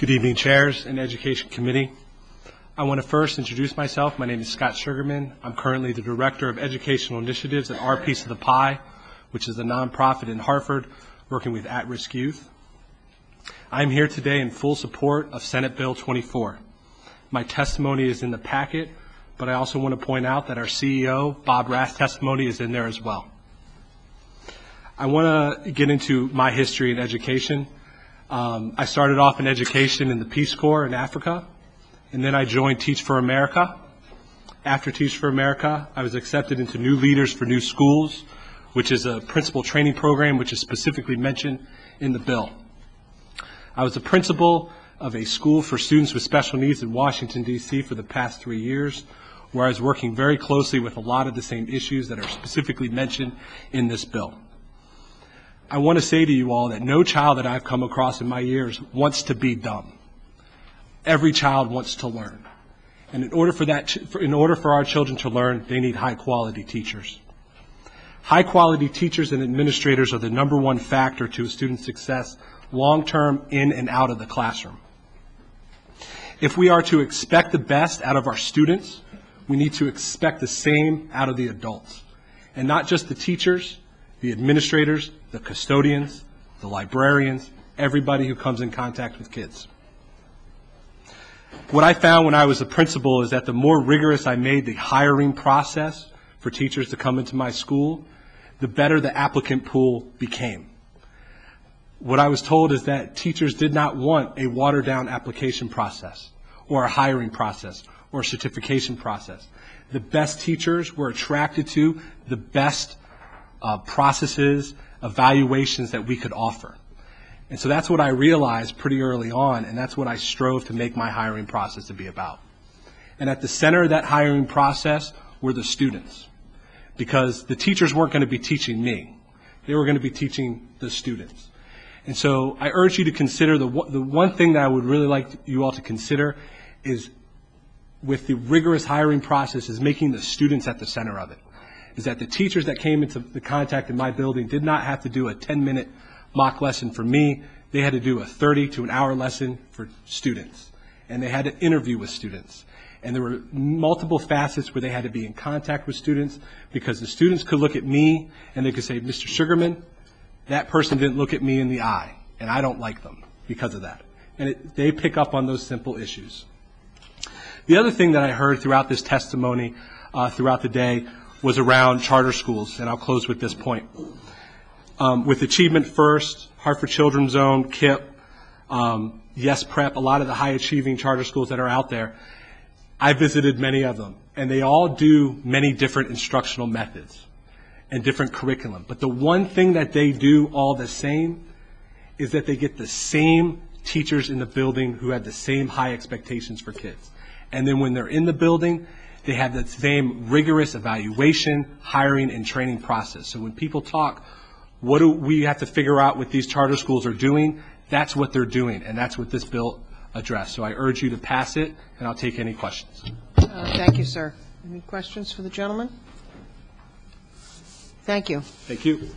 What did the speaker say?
Good evening, chairs and education committee. I want to first introduce myself. My name is Scott Sugarman. I'm currently the Director of Educational Initiatives at Our Piece of the Pie, which is a nonprofit in Hartford working with at-risk youth. I'm here today in full support of Senate Bill 24. My testimony is in the packet, but I also want to point out that our CEO, Bob Rath's testimony is in there as well. I want to get into my history in education. I started off in education in the Peace Corps in Africa, and then I joined Teach for America. After Teach for America, I was accepted into New Leaders for New Schools, which is a principal training program which is specifically mentioned in the bill. I was a principal of a school for students with special needs in Washington, D.C. for the past 3 years, where I was working very closely with a lot of the same issues that are specifically mentioned in this bill. I want to say to you all that no child that I've come across in my years wants to be dumb. Every child wants to learn. And in order for our children to learn, they need high-quality teachers. High-quality teachers and administrators are the #1 factor to a student's success long-term in and out of the classroom. If we are to expect the best out of our students, we need to expect the same out of the adults. And not just the teachers, the administrators, the custodians, the librarians, everybody who comes in contact with kids. What I found when I was a principal is that the more rigorous I made the hiring process for teachers to come into my school, the better the applicant pool became. What I was told is that teachers did not want a watered-down application process or a hiring process or a certification process. The best teachers were attracted to the best processes, evaluations that we could offer. And so that's what I realized pretty early on, and that's what I strove to make my hiring process to be about. And at the center of that hiring process were the students, because the teachers weren't going to be teaching me. They were going to be teaching the students. And so I urge you to consider the one thing that I would really like you all to consider is, with the rigorous hiring process, is making the students at the center of it. Is that the teachers that came into the contact in my building did not have to do a 10-minute mock lesson for me. They had to do a 30 to an hour lesson for students. And they had to interview with students. And there were multiple facets where they had to be in contact with students, because the students could look at me and they could say, Mr. Sugarman, that person didn't look at me in the eye, and I don't like them because of that. And they pick up on those simple issues. The other thing that I heard throughout this testimony, throughout the day, was around charter schools, and I'll close with this point. With Achievement First, Hartford Children's Zone, KIP, Yes Prep, a lot of the high-achieving charter schools that are out there, I visited many of them, and they all do many different instructional methods and different curriculum. But the one thing that they do all the same is that they get the same teachers in the building who have the same high expectations for kids. And then when they're in the building, they have the same rigorous evaluation, hiring, and training process. So when people talk, what do we have to figure out what these charter schools are doing? That's what they're doing, and that's what this bill addressed. So I urge you to pass it, and I'll take any questions. Thank you, sir. Any questions for the gentleman? Thank you. Thank you.